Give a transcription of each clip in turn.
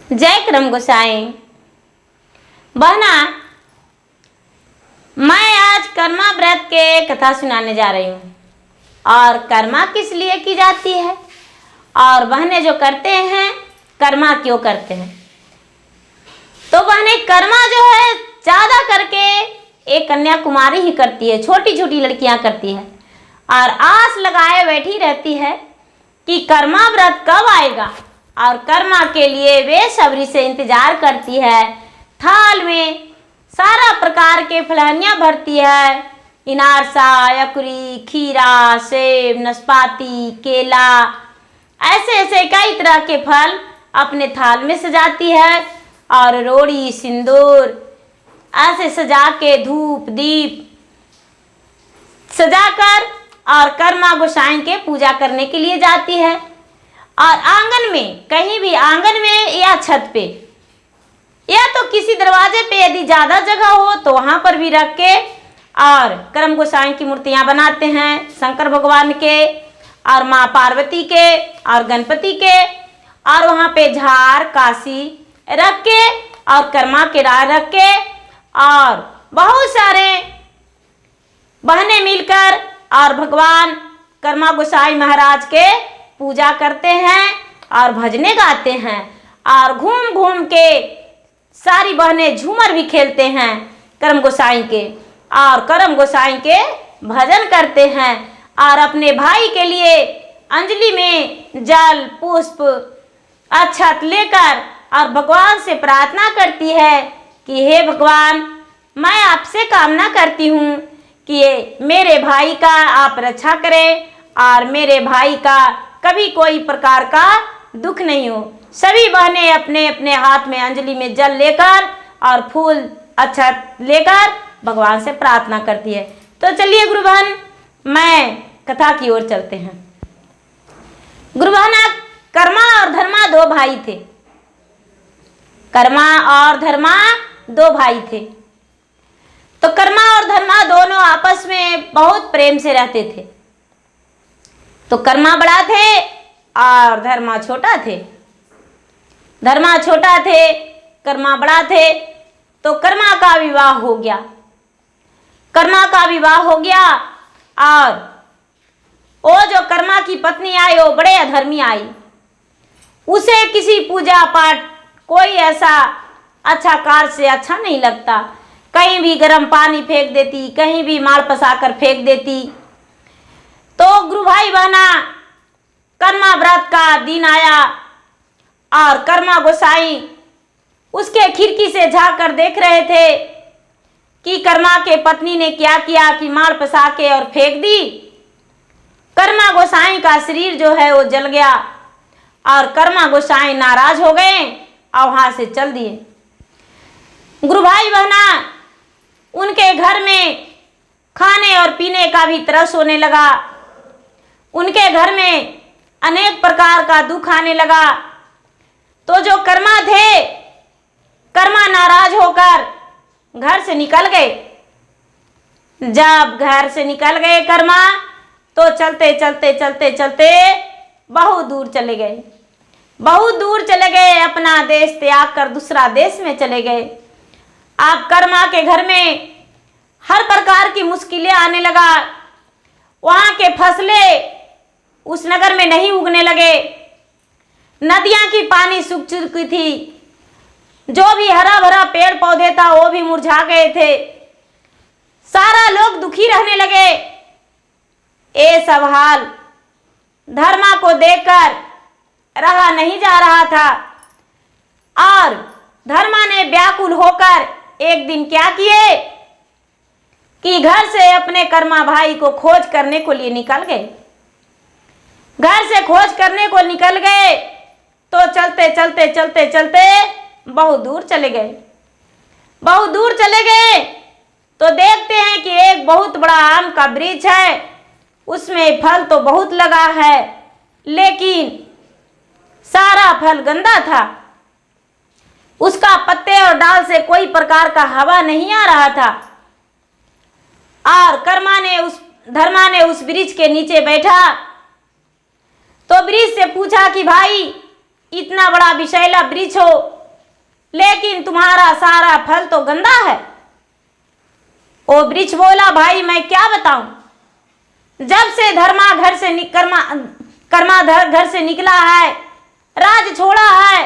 जय कर्म गोसाई। बहना, मैं आज कर्मा व्रत के कथा सुनाने जा रही हूँ। और कर्मा किस लिए की जाती है और बहनें जो करते हैं कर्मा क्यों करते हैं। तो बहनें, कर्मा जो है ज़्यादा करके एक कन्याकुमारी ही करती है, छोटी छोटी लड़कियां करती है और आस लगाए बैठी रहती है कि कर्मा व्रत कब आएगा। और कर्मा के लिए बेसब्री से इंतजार करती है। थाल में सारा प्रकार के फलहनियाँ भरती है, इनारसा, यकुरी, खीरा, सेब, नाशपाती, केला, ऐसे ऐसे कई तरह के फल अपने थाल में सजाती है और रोड़ी, सिंदूर ऐसे सजा के धूप दीप सजाकर और कर्मा गोसाई के पूजा करने के लिए जाती है। और आंगन में, कहीं भी आंगन में या छत पे या तो किसी दरवाजे पे यदि ज़्यादा जगह हो तो वहाँ पर भी रख के और कर्म गोसाई की मूर्तियाँ बनाते हैं, शंकर भगवान के और माँ पार्वती के और गणपति के। और वहाँ पे झार काशी रख के और कर्मा के राय रख के और बहुत सारे बहनें मिलकर और भगवान कर्मा गोसाई महाराज के पूजा करते हैं और भजने गाते हैं। और घूम घूम के सारी बहनें झूमर भी खेलते हैं कर्म गोसाई के और कर्म गोसाई के भजन करते हैं। और अपने भाई के लिए अंजलि में जल पुष्प अक्षत लेकर और भगवान से प्रार्थना करती है कि हे भगवान, मैं आपसे कामना करती हूँ कि मेरे भाई का आप रक्षा करें और मेरे भाई का कभी कोई प्रकार का दुख नहीं हो। सभी बहनें अपने अपने हाथ में अंजलि में जल लेकर और फूल अक्षत लेकर भगवान से प्रार्थना करती है। तो चलिए गुरु बहन, मैं कथा की ओर चलते हैं। गुरु बहना, कर्मा और धर्मा दो भाई थे। कर्मा और धर्मा दो भाई थे। तो कर्मा और धर्मा दोनों आपस में बहुत प्रेम से रहते थे। तो कर्मा बड़ा थे और धर्मा छोटा थे। धर्मा छोटा थे, कर्मा बड़ा थे। तो कर्मा का विवाह हो गया। कर्मा का विवाह हो गया और वो जो कर्मा की पत्नी आई वो बड़े अधर्मी आई। उसे किसी पूजा पाठ कोई ऐसा अच्छा कार्य से अच्छा नहीं लगता। कहीं भी गर्म पानी फेंक देती, कहीं भी माल पसाकर फेंक देती। तो गुरु भाई बहना, कर्मा व्रत का दिन आया और कर्मा गोसाई उसके खिड़की से झाँक कर देख रहे थे कि कर्मा के पत्नी ने क्या किया कि माल पसा के और फेंक दी। कर्मा गोसाई का शरीर जो है वो जल गया और कर्मा गोसाई नाराज हो गए और वहां से चल दिए। गुरु भाई बहना, उनके घर में खाने और पीने का भी तरस होने लगा। उनके घर में अनेक प्रकार का दुख आने लगा। तो जो कर्मा थे, कर्मा नाराज होकर घर से निकल गए। जब घर से निकल गए कर्मा, तो चलते चलते चलते चलते बहुत दूर चले गए। बहुत दूर चले गए, अपना देश त्याग कर दूसरा देश में चले गए। अब कर्मा के घर में हर प्रकार की मुश्किलें आने लगा। वहाँ के फसलें उस नगर में नहीं उगने लगे। नदियाँ की पानी सूख चुकी थी। जो भी हरा भरा पेड़ पौधे था वो भी मुरझा गए थे। सारा लोग दुखी रहने लगे। ये सब हाल धर्मा को देखकर रहा नहीं जा रहा था और धर्मा ने व्याकुल होकर एक दिन क्या किए कि घर से अपने कर्मा भाई को खोज करने को लिए निकल गए। घर से खोज करने को निकल गए तो चलते चलते चलते चलते बहुत दूर चले गए। बहुत दूर चले गए तो देखते हैं कि एक बहुत बड़ा आम का वृक्ष है। उसमें फल तो बहुत लगा है, लेकिन सारा फल गंदा था। उसका पत्ते और डाल से कोई प्रकार का हवा नहीं आ रहा था। और धर्मा ने उस वृक्ष के नीचे बैठा तो वृक्ष से पूछा कि भाई, इतना बड़ा विषैला वृक्ष हो, लेकिन तुम्हारा सारा फल तो गंदा है। ओ वृक्ष बोला, भाई मैं क्या बताऊं, जब से कर्मा घर से निकला है, राज छोड़ा है,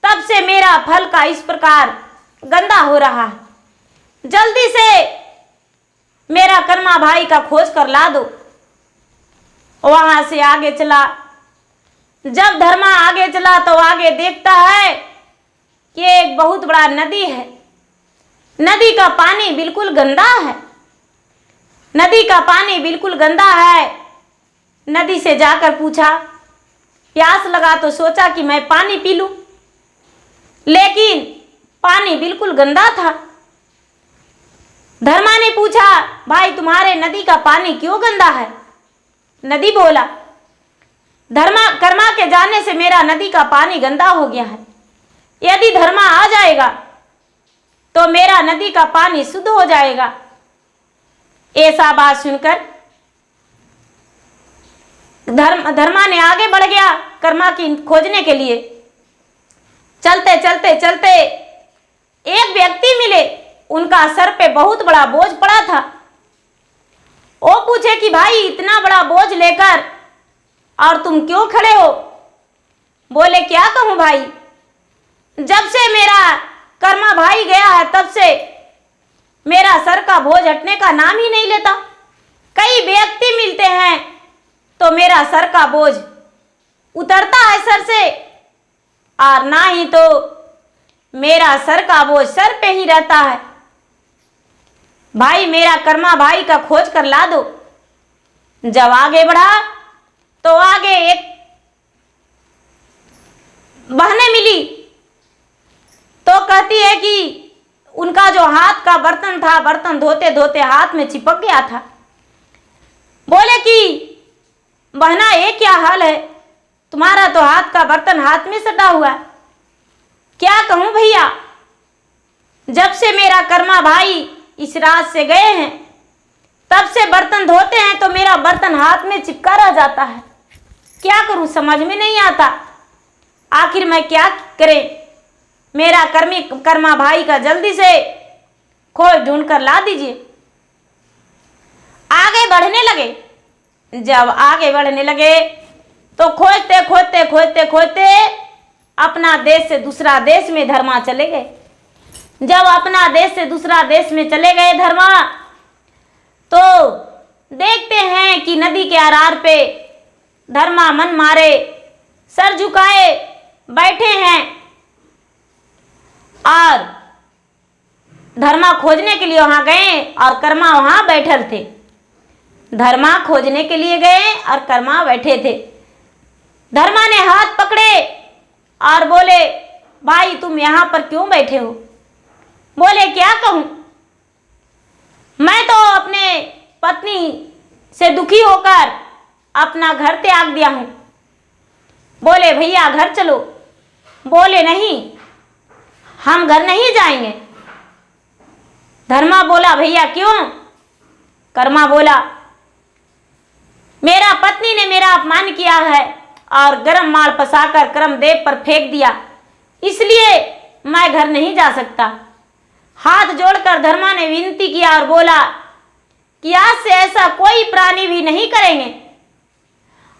तब से मेरा फल का इस प्रकार गंदा हो रहा है। जल्दी से मेरा कर्मा भाई का खोज कर ला दो। वहां से आगे चला। जब धर्मा आगे चला तो आगे देखता है कि एक बहुत बड़ा नदी है। नदी का पानी बिल्कुल गंदा है। नदी का पानी बिल्कुल गंदा है। नदी से जाकर पूछा, प्यास लगा तो सोचा कि मैं पानी पी लूं, लेकिन पानी बिल्कुल गंदा था। धर्मा ने पूछा, भाई तुम्हारे नदी का पानी क्यों गंदा है? नदी बोला, कर्मा के जाने से मेरा नदी का पानी गंदा हो गया है। यदि धर्मा आ जाएगा तो मेरा नदी का पानी शुद्ध हो जाएगा। ऐसा बात सुनकर धर्मा ने आगे बढ़ गया कर्मा की खोजने के लिए। चलते चलते चलते एक व्यक्ति मिले। उनका सर पे बहुत बड़ा बोझ पड़ा था। वो पूछे कि भाई इतना बड़ा बोझ लेकर और तुम क्यों खड़े हो? बोले, क्या कहूं भाई, जब से मेरा कर्मा भाई गया है तब से मेरा सर का बोझ हटने का नाम ही नहीं लेता। कई व्यक्ति मिलते हैं तो मेरा सर का बोझ उतरता है सर से, और ना ही तो मेरा सर का बोझ सर पे ही रहता है। भाई मेरा कर्मा भाई का खोज कर ला दो। जब आगे बढ़ा तो आगे एक बहनें मिली। तो कहती है कि उनका जो हाथ का बर्तन था, बर्तन धोते धोते हाथ में चिपक गया था। बोले कि बहना ये क्या हाल है, तुम्हारा तो हाथ का बर्तन हाथ में सटा हुआ। क्या कहूं भैया, जब से मेरा कर्मा भाई इस रात से गए हैं तब से बर्तन धोते हैं तो मेरा बर्तन हाथ में चिपका रह जाता है। क्या करूं, समझ में नहीं आता। आखिर मैं क्या करें? मेरा कर्मा भाई का जल्दी से खोज ढूंढ कर ला दीजिए। आगे बढ़ने लगे। जब आगे बढ़ने लगे तो खोजते खोजते खोजते खोजते अपना देश से दूसरा देश में धर्मा चले गए। जब अपना देश से दूसरा देश में चले गए धर्मा, तो देखते हैं कि नदी के आरार पे धर्मा मन मारे सर झुकाए बैठे हैं और धर्मा खोजने के लिए वहां गए और कर्मा वहां बैठल थे। धर्मा खोजने के लिए गए और कर्मा बैठे थे। धर्मा ने हाथ पकड़े और बोले, भाई तुम यहां पर क्यों बैठे हो? बोले, क्या कहूं, मैं तो अपने पत्नी से दुखी होकर अपना घर त्याग दिया हूं। बोले, भैया घर चलो। बोले, नहीं हम घर नहीं जाएंगे। धर्मा बोला, भैया क्यों? कर्मा बोला, मेरा पत्नी ने मेरा अपमान किया है और गरम माल पसाकर कर्मदेव पर फेंक दिया, इसलिए मैं घर नहीं जा सकता। हाथ जोड़कर धर्मा ने विनती किया और बोला कि आज से ऐसा कोई प्राणी भी नहीं करेंगे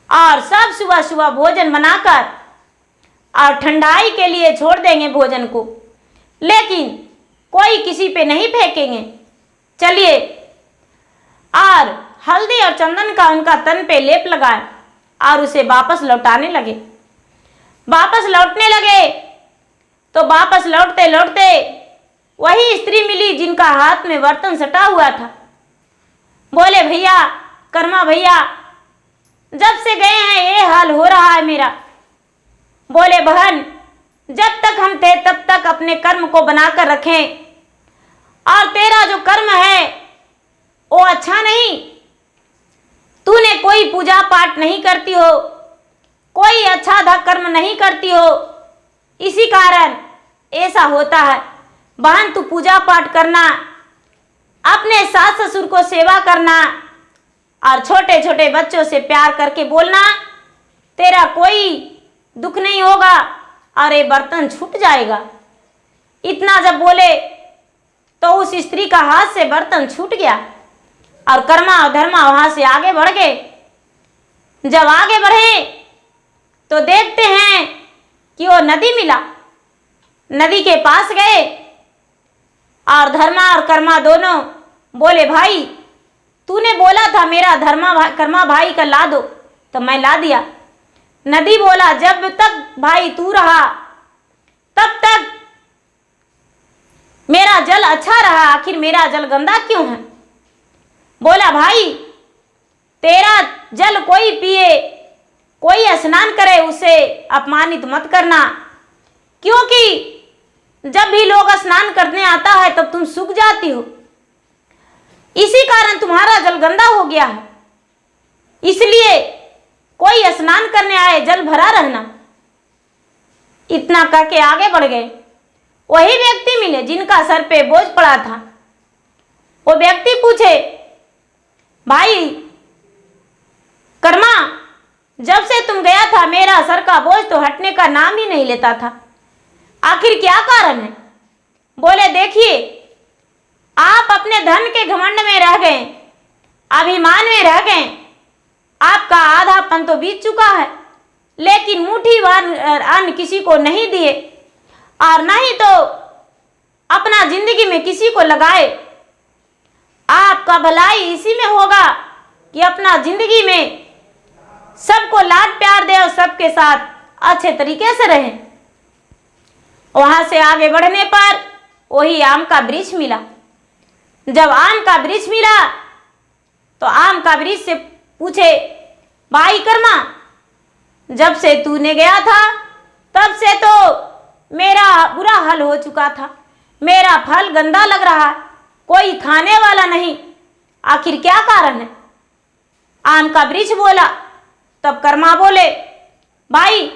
और सब सुबह सुबह भोजन बनाकर और ठंडाई के लिए छोड़ देंगे भोजन को, लेकिन कोई किसी पे नहीं फेंकेंगे। चलिए, और हल्दी और चंदन का उनका तन पे लेप लगाए और उसे वापस लौटाने लगे। वापस लौटने लगे तो वापस लौटते लौटते वही स्त्री मिली जिनका हाथ में बर्तन सटा हुआ था। बोले, भैया कर्मा भैया, जब से गए हैं ये हाल हो रहा है मेरा। बोले, बहन जब तक हम थे तब तक अपने कर्म को बनाकर रखें, और तेरा जो कर्म है वो अच्छा नहीं। तूने कोई पूजा पाठ नहीं करती हो, कोई अच्छा कर्म नहीं करती हो, इसी कारण ऐसा होता है। बहन तू पूजा पाठ करना, अपने सास ससुर को सेवा करना और छोटे छोटे बच्चों से प्यार करके बोलना, तेरा कोई दुख नहीं होगा और ये बर्तन छूट जाएगा। इतना जब बोले तो उस स्त्री का हाथ से बर्तन छूट गया और कर्मा और धर्मा वहां से आगे बढ़ गए। जब आगे बढ़े तो देखते हैं कि वो नदी मिला। नदी के पास गए और धर्मा और कर्मा दोनों बोले, भाई तूने बोला था मेरा कर्मा भाई का ला दो, तो मैं ला दिया। नदी बोला, जब तक भाई तू रहा तब तक मेरा जल अच्छा रहा, आखिर मेरा जल गंदा क्यों है? बोला, भाई तेरा जल कोई पिए, कोई स्नान करे, उसे अपमानित मत करना, क्योंकि जब भी लोग स्नान करने आता है तब तुम सूख जाती हो, इसी कारण तुम्हारा जल गंदा हो गया है। इसलिए कोई स्नान करने आए जल भरा रहना। इतना करके आगे बढ़ गए। वही व्यक्ति मिले जिनका सर पे बोझ पड़ा था। वो व्यक्ति पूछे, भाई कर्मा, जब से तुम गया था मेरा सर का बोझ तो हटने का नाम ही नहीं लेता था, आखिर क्या कारण है? बोले, देखिए आप अपने धन के घमंड में रह गए, अभिमान में रह गए, आपका आधापन तो बीत चुका है, लेकिन मुट्ठी भर अन्न किसी को नहीं दिए और न ही तो अपना जिंदगी में किसी को लगाए। आपका भलाई इसी में होगा कि अपना जिंदगी में सबको लाड प्यार दे और सबके साथ अच्छे तरीके से रहें। वहां से आगे बढ़ने पर वही आम का वृक्ष मिला। जब आम का वृक्ष मिला तो आम का वृक्ष से पूछे, भाई कर्मा, जब से तूने गया था तब से तो मेरा बुरा हाल हो चुका था, मेरा फल गंदा लग रहा, कोई खाने वाला नहीं, आखिर क्या कारण है? आम का वृक्ष बोला। तब कर्मा बोले, भाई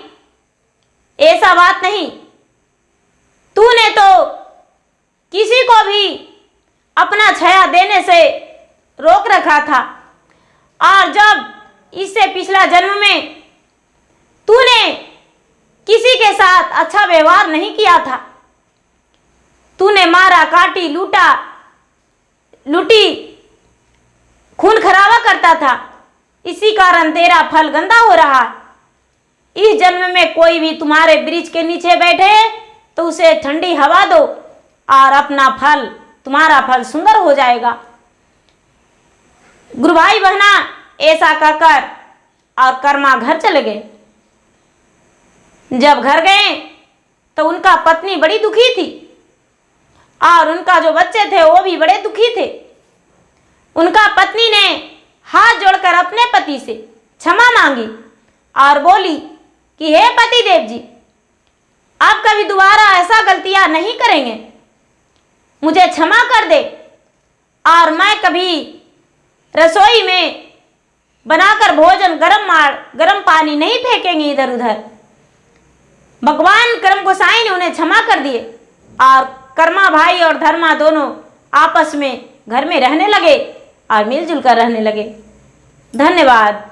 ऐसा बात नहीं, तूने तो किसी को भी अपना छाया देने से रोक रखा था, और जब इससे पिछला जन्म में तूने किसी के साथ अच्छा व्यवहार नहीं किया था, तूने मारा काटी लूटी खून खराबा करता था, इसी कारण तेरा फल गंदा हो रहा। इस जन्म में कोई भी तुम्हारे वृक्ष के नीचे बैठे तो उसे ठंडी हवा दो और अपना फल, तुम्हारा फल सुंदर हो जाएगा। गुरु भाई बहना ऐसा कहकर और कर्मा घर चले गए। जब घर गए तो उनका पत्नी बड़ी दुखी थी और उनका जो बच्चे थे वो भी बड़े दुखी थे। उनका पत्नी ने हाथ जोड़कर अपने पति से क्षमा मांगी और बोली कि हे पति देव जी, आप कभी दोबारा ऐसा गलतियां नहीं करेंगे, मुझे क्षमा कर दे और मैं कभी रसोई में बनाकर भोजन गरम पानी नहीं फेंकेंगे इधर उधर। भगवान कर्म गोसाई ने उन्हें क्षमा कर दिए और कर्मा भाई और धर्मा दोनों आपस में घर में रहने लगे और मिलजुल कर रहने लगे। धन्यवाद।